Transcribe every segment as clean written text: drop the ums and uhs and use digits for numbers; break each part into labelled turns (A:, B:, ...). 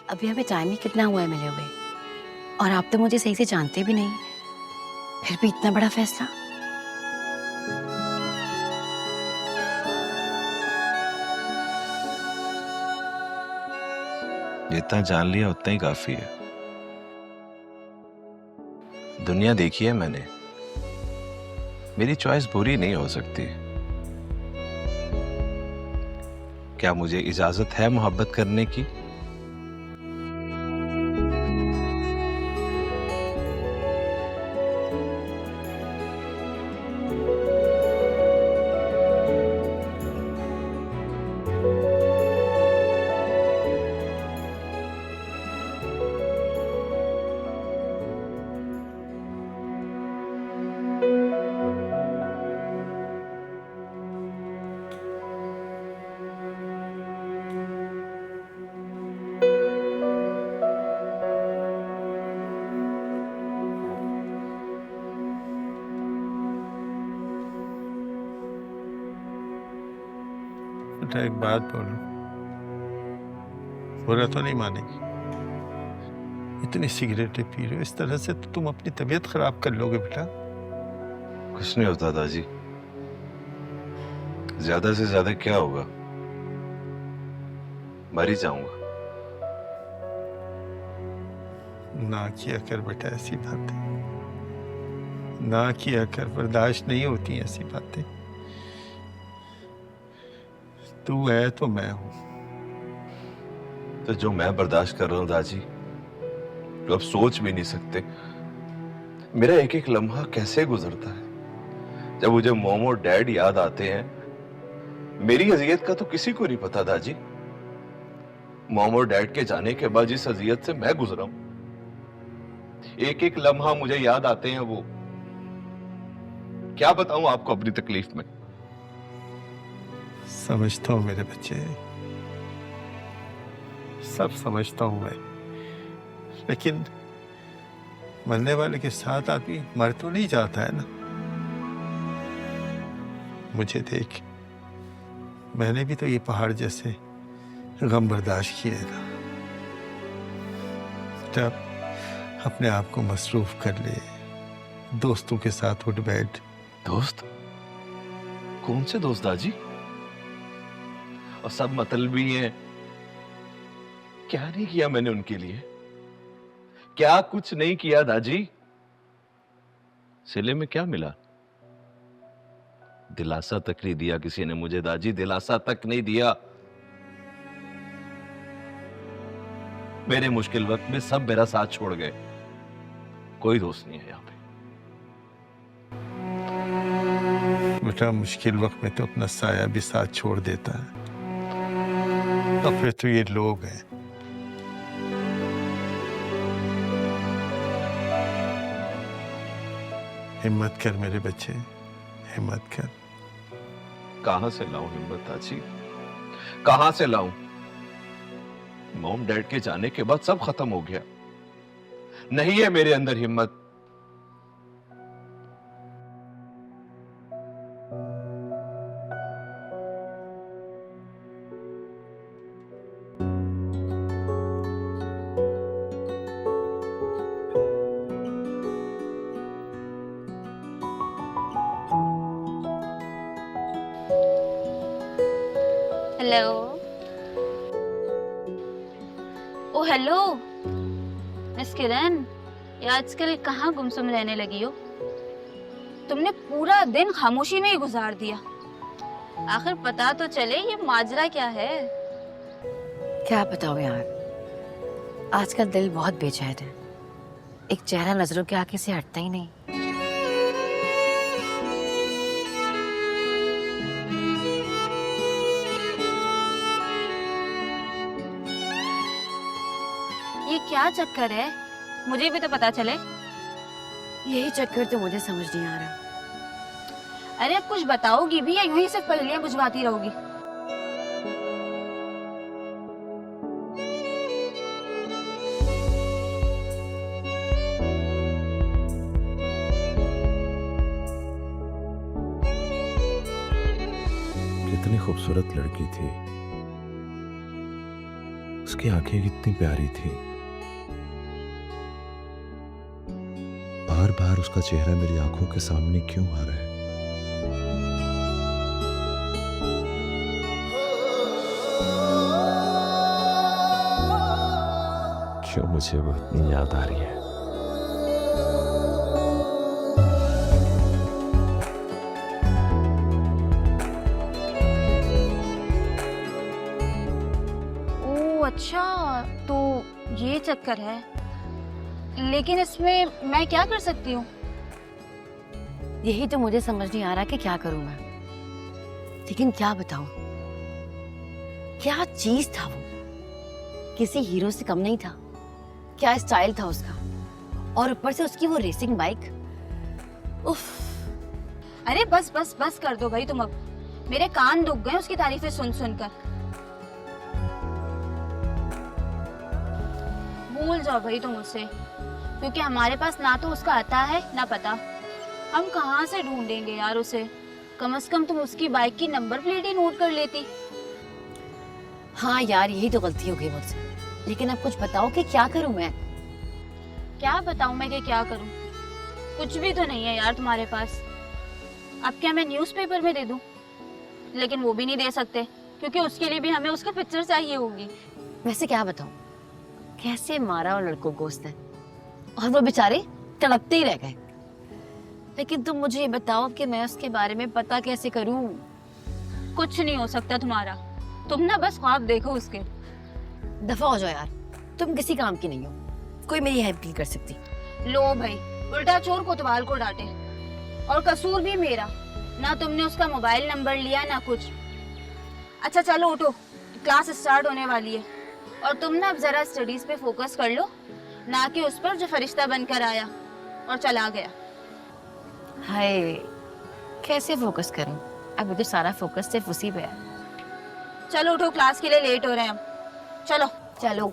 A: अभी हमें टाइम ही कितना हुआ है मिले हुए, और आप तो मुझे सही से जानते भी नहीं, फिर भी इतना बड़ा फैसला।
B: जितना जान लिया उतना ही काफी है। दुनिया देखी है मैंने, मेरी चॉइस बुरी नहीं हो सकती। क्या मुझे इजाजत है मोहब्बत करने की?
C: बेटा एक बात बोलो, बुरा तो नहीं मानेगी? इतनी सिगरेटें पी रहे हो, इस तरह से तो तुम अपनी तबीयत खराब कर लोगे बेटा।
B: कुछ नहीं होता दादी, ज्यादा से ज्यादा क्या होगा, मर ही जाऊंगा।
C: ना किया कर बेटा ऐसी बातें, ना किया कर, बर्दाश्त नहीं होती ऐसी बातें। तू है तो मैं हूं।
B: तो जो मैं बर्दाश्त कर रहा हूं दादी, तो अब सोच भी नहीं सकते मेरा एक एक लम्हा कैसे गुजरता है। जब मुझे मॉम और डैड याद आते हैं, मेरी अजियत का तो किसी को नहीं पता दादी। मॉम और डैड के जाने के बाद जिस अजियत से मैं गुजरा हूं, एक एक लम्हा मुझे याद आते हैं। वो क्या बताऊं आपको अपनी तकलीफ में।
C: समझता हूं मेरे बच्चे, सब समझता हूं मैं, लेकिन मरने वाले के साथ आदमी मर तो नहीं जाता है ना। मुझे देख, मैंने भी तो ये पहाड़ जैसे गम बर्दाश्त किए ना। तब अपने आप को मसरूफ कर ले, दोस्तों के साथ उठ बैठ।
B: दोस्त? कौन से दोस्त दादी? और सब मतलबी हैं। क्या नहीं किया मैंने उनके लिए? क्या कुछ नहीं किया दादी? सिले में क्या मिला? दिलासा तक नहीं दिया किसी ने मुझे दादी, दिलासा तक नहीं दिया। मेरे मुश्किल वक्त में सब मेरा साथ छोड़ गए, कोई दोस्त नहीं है यहाँ पे।
C: बेटा मुश्किल वक्त में तो अपना साया भी साथ छोड़ देता है, तो फिर तो ये लोग हैं। हिम्मत कर मेरे बच्चे, हिम्मत कर।
B: कहां से लाऊं हिम्मत दादी, कहां से लाऊं? मॉम डैड के जाने के बाद सब खत्म हो गया, नहीं है मेरे अंदर हिम्मत।
D: हेलो। ओ हेलो मिस किरण, ये आजकल कहाँ गुमसुम रहने लगी हो? तुमने पूरा दिन खामोशी में ही गुजार दिया। आखिर पता तो चले ये माजरा क्या है।
A: क्या बताऊं यार, आजकल दिल बहुत बेचैन है। एक चेहरा नजरों के आगे से हटता ही नहीं।
D: ये क्या चक्कर है, मुझे भी तो पता चले।
A: यही चक्कर तो मुझे समझ नहीं आ रहा।
D: अरे अब कुछ बताओगी भी या यूं ही सिर्फ पहेलियां बुझवाती रहोगी?
B: कितनी खूबसूरत लड़की थी,
E: उसकी आंखें कितनी प्यारी थी। बार बार उसका चेहरा मेरी आंखों के सामने क्यों आ रहा है? क्यों मुझे वो इतनी याद आ रही है?
D: ओह अच्छा, तो ये चक्कर है। लेकिन इसमें मैं क्या कर सकती हूँ?
A: यही तो मुझे समझ नहीं आ रहा कि क्या करूं मैं। लेकिन क्या बताऊं, क्या चीज था वो, किसी हीरो से कम नहीं था। क्या स्टाइल था उसका, और ऊपर से उसकी वो रेसिंग बाइक। उफ।
D: अरे बस बस बस कर दो भाई तुम अब। मेरे कान दुख गए उसकी तारीफें सुन सुनकर। भूल जाओ भाई तुम उससे, क्योंकि हमारे पास ना तो उसका आता है ना पता। हम कहाँ से ढूंढेंगे यार उसे? कम से कम तुम उसकी बाइक की नंबर प्लेट ही नोट कर लेती।
A: हाँ यार, यही तो गलती हो गई मुझसे। लेकिन अब कुछ बताओ कि क्या करूं मैं।
D: क्या बताऊं मैं कि क्या करूं? कुछ भी तो नहीं है यार तुम्हारे पास। अब क्या मैं न्यूज़पेपर में दे दूं? लेकिन वो भी नहीं दे सकते, क्योंकि उसके लिए भी हमें उसका पिक्चर चाहिए होगी।
A: वैसे क्या बताऊं, कैसे मारा और लड़कों को उसने, और वो बेचारे तड़पते ही रह गए। लेकिन तुम मुझे ये बताओ कि मैं उसके बारे में पता कैसे करूं।
D: कुछ नहीं हो सकता तुम्हारा। तुम ना बस ख्वाब देखो उसके।
A: दफा हो जाओ यार, तुम किसी काम की नहीं हो, कोई मेरी हेल्प नहीं कर सकती।
D: लो भाई, उल्टा चोर कोतवाल को डांटे। और कसूर भी मेरा, ना तुमने उसका मोबाइल नंबर लिया ना कुछ। अच्छा चलो उठो, क्लास स्टार्ट होने वाली है। और तुम ना अब जरा स्टडीज पे फोकस कर लो, ना कि उस पर जो फरिश्ता बनकर आया और चला गया।
A: हाय, कैसे फोकस करूं? अब तो सारा फोकस सिर्फ उसी पे है।
D: चलो उठो, क्लास के लिए लेट हो रहे हैं हम। चलो
A: चलो।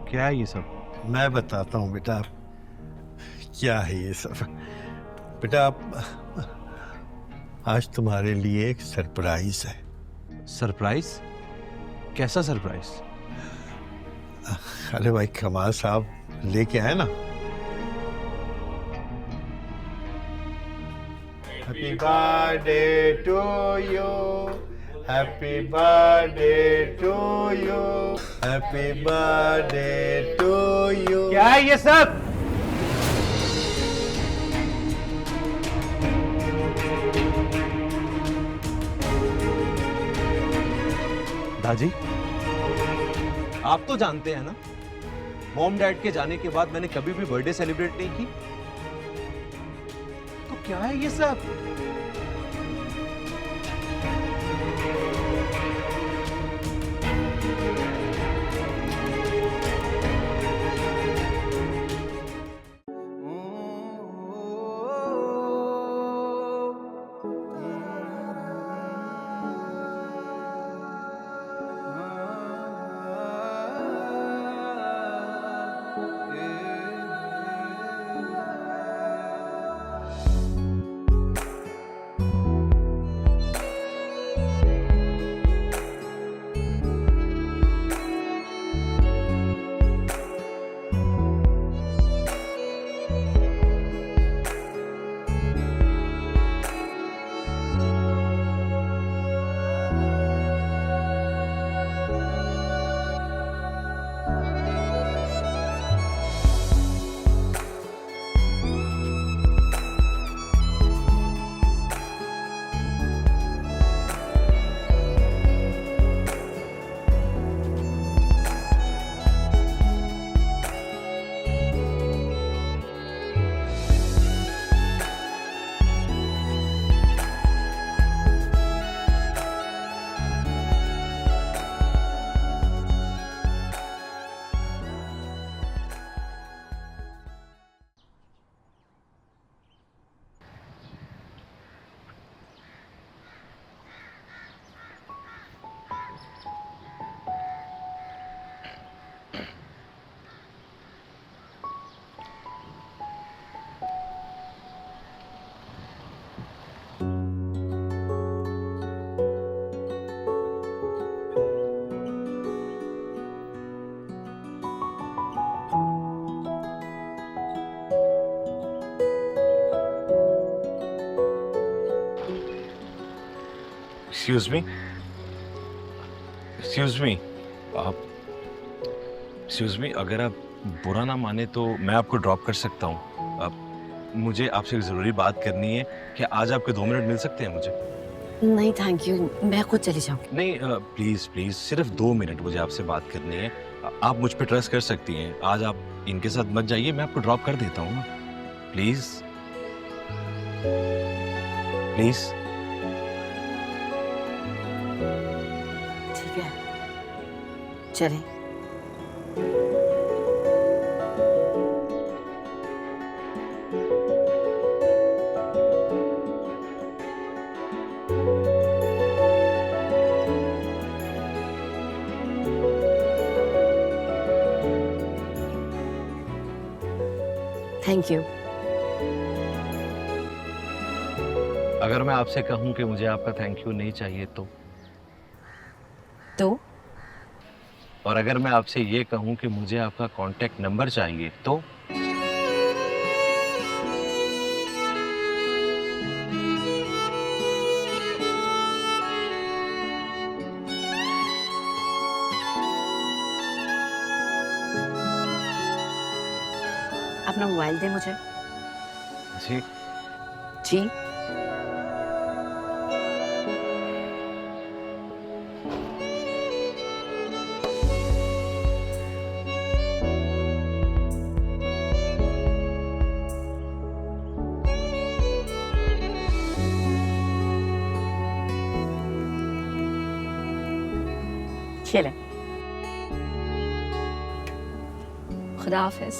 C: क्या है ये सब?
F: मैं बताता हूँ बेटा, क्या है ये सब। बेटा आज तुम्हारे लिए एक सरप्राइज है।
E: सरप्राइज? कैसा सरप्राइज?
F: अरे भाई कमाल साहब लेके आए ना। Happy birthday to you, happy birthday to you, happy birthday to you.
C: क्या है ये सब?
E: दादी, आप तो जानते हैं ना, मॉम डैड के जाने के बाद मैंने कभी भी बर्थडे सेलिब्रेट नहीं की। तो क्या है ये सब?
G: एक्सक्यूज मी, आप एक्सक्यूज मी, अगर आप बुरा ना माने तो मैं आपको ड्रॉप कर सकता हूँ। मुझे आपसे एक ज़रूरी बात करनी है। क्या आज आपके 2 मिनट मिल सकते हैं मुझे?
A: नहीं थैंक यू, मैं खुद चली जाऊंगी।
G: नहीं, प्लीज़ प्लीज़, सिर्फ 2 मिनट मुझे आपसे बात करनी है। आप मुझ पे ट्रस्ट कर सकती हैं। आज आप इनके साथ मत जाइए, मैं आपको ड्रॉप कर देता हूँ ना। Please please.
A: ठीक है, चलें। Thank you.
G: अगर मैं आपसे कहूँ कि मुझे आपका थैंक यू नहीं चाहिए
A: तो
G: और अगर मैं आपसे ये कहूँ कि मुझे आपका कांटेक्ट नंबर चाहिए तो
A: अपना मोबाइल दे मुझे।
G: जी
A: जी। चलें। खुदा हाफिज।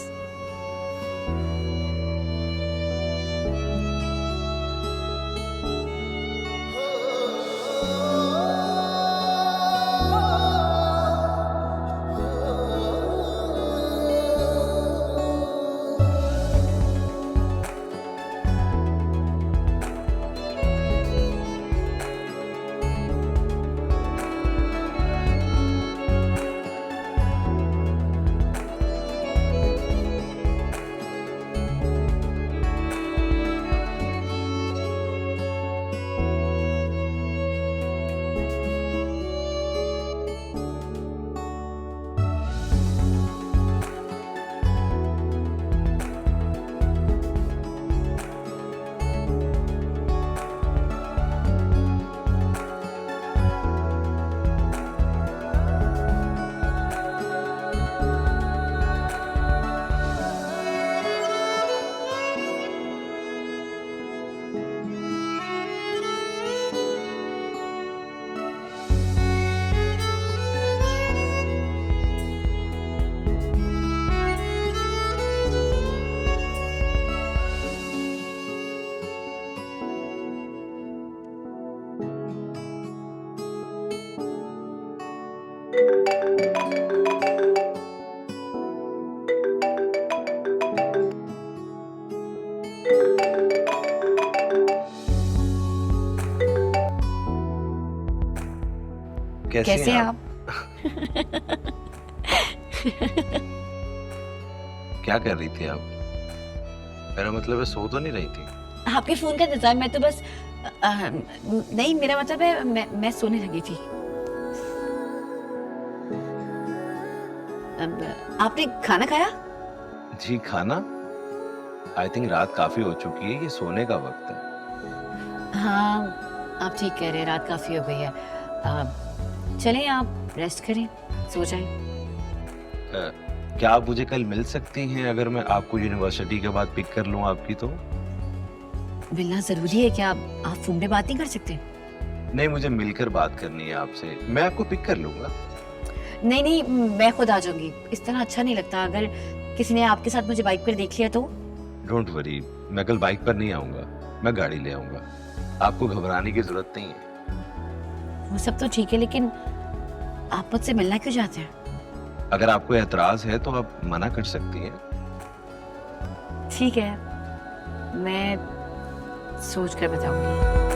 A: कैसे हैं आप?
G: क्या कर रही थी आप? मेरा मतलब है सो तो नहीं रही थी?
A: आपके फोन का इंतजार। मैं तो बस नहीं, मेरा मतलब है मैं सोने लगी थी। आपने खाना खाया?
G: जी खाना? आई थिंक रात काफी हो चुकी है, ये सोने का वक्त है।
A: हाँ आप ठीक कह रहे हैं, रात काफी हो गई है। चलें आप रेस्ट करें, सो जाएं।
G: क्या आप मुझे कल मिल सकती हैं अगर मैं आपको यूनिवर्सिटी के बाद पिक कर लूं आपकी तो?
A: मिलना जरूरी है क्या? आप फोन पे बात नहीं कर सकते?
G: नहीं, मुझे मिलकर बात करनी है आपसे। मैं आपको पिक कर लूंगा।
A: नहीं नहीं, मैं खुद आ जाऊंगी। इस तरह अच्छा नहीं लगता। अगर किसी ने आपके साथ मुझे बाइक पर देख लिया तो?
G: डोंट वरी, मैं कल बाइक पर नहीं आऊंगा, मैं गाड़ी ले आऊंगा। आपको घबराने की जरूरत नहीं है।
A: वो सब तो ठीक है, लेकिन आप मुझसे मिलना क्यों चाहते हैं?
G: अगर आपको एतराज है तो आप मना कर सकती हैं।
A: ठीक है, मैं सोच कर बताऊंगी।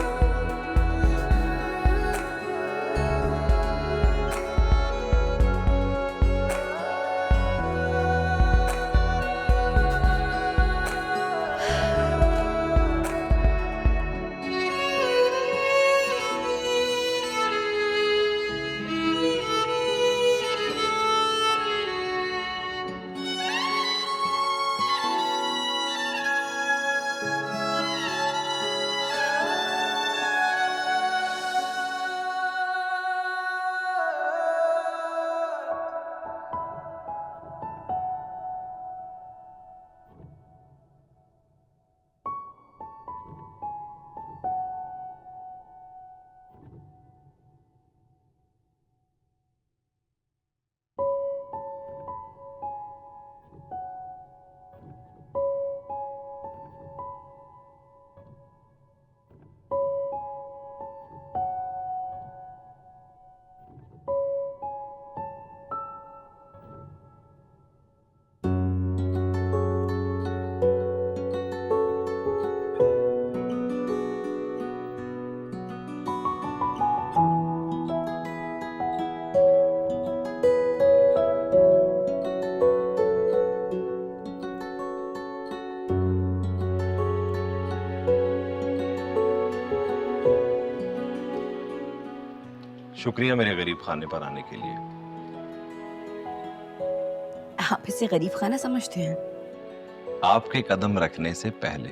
G: शुक्रिया मेरे गरीब खाने पर आने के लिए।
A: आप इसे गरीब खाना समझते हैं?
G: आपके कदम रखने से पहले।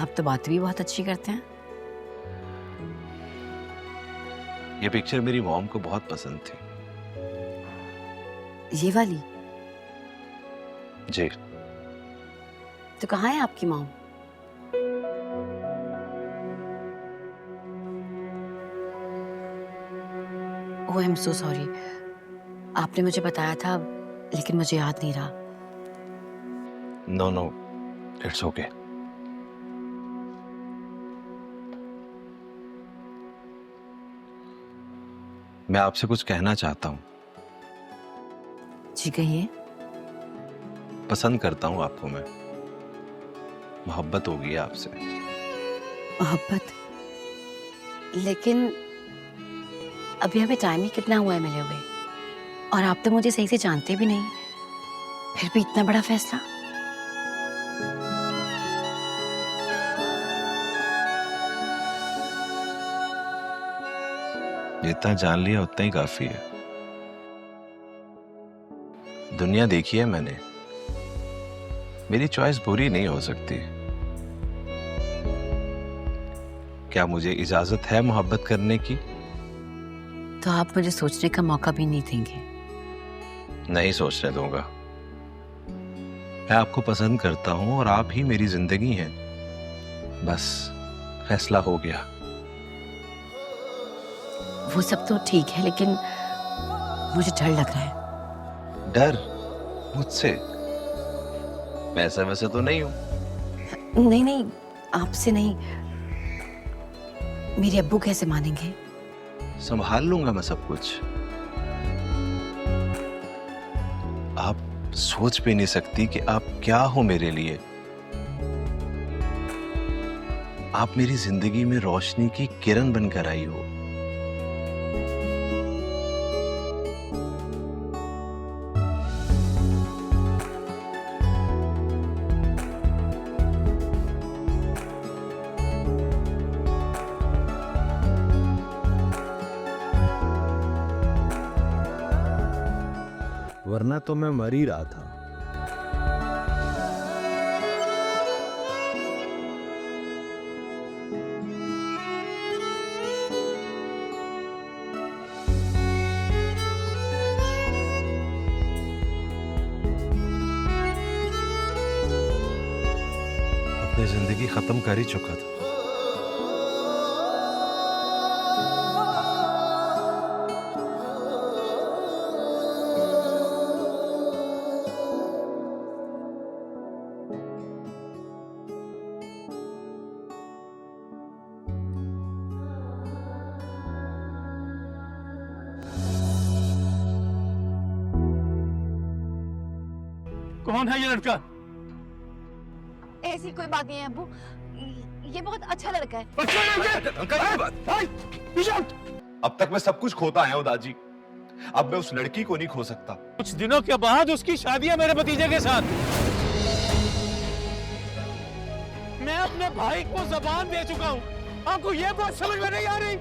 A: आप तो बात भी बहुत अच्छी करते हैं।
G: ये पिक्चर मेरी मॉम को बहुत पसंद थी।
A: ये वाली?
G: जी।
A: तो कहाँ है आपकी mom? Oh I am so sorry. आपने मुझे बताया था लेकिन मुझे याद नहीं रहा।
G: No no, it's okay. मैं आपसे कुछ कहना चाहता हूं।
A: जी कहिए।
G: पसंद करता हूं आपको मैं। मोहब्बत हो गई है आपसे।
A: मोहब्बत? लेकिन अभी हमें टाइम ही कितना हुआ है मिले हुए, और आप तो मुझे सही से जानते भी नहीं, फिर भी इतना बड़ा फैसला।
G: जितना जान लिया उतना ही काफी है। दुनिया देखी है मैंने। मेरी चॉइस बुरी नहीं हो सकती। क्या मुझे इजाजत है मोहब्बत करने की?
A: तो आप मुझे सोचने का मौका भी नहीं देंगे?
G: नहीं सोचने दूंगा। मैं आपको पसंद करता हूं और आप ही मेरी जिंदगी हैं। बस फैसला हो गया।
A: वो सब तो ठीक है लेकिन मुझे डर लग रहा है।
G: डर? मुझसे? मैं ऐसा वैसे तो नहीं हूं।
A: नहीं नहीं, आपसे नहीं। मेरे अब्बू कैसे मानेंगे?
G: संभाल लूंगा मैं सब कुछ। आप सोच भी नहीं सकती कि आप क्या हो मेरे लिए। आप मेरी जिंदगी में रोशनी की किरण बनकर आई हो।
E: वरना तो मैं मर ही रहा था।
G: अपनी जिंदगी खत्म कर ही चुका था।
C: कौन है ये लड़का?
A: ऐसी कोई बात नहीं है अब्बू, ये बहुत अच्छा लड़का है।
B: अब तक मैं सब कुछ खोता आया हूं दादी। अब मैं उस लड़की को नहीं खो सकता।
C: कुछ दिनों के बाद उसकी शादी है मेरे भतीजे के साथ। मैं अपने भाई को जबान दे चुका हूँ। आपको ये बात समझ में नहीं आ रही?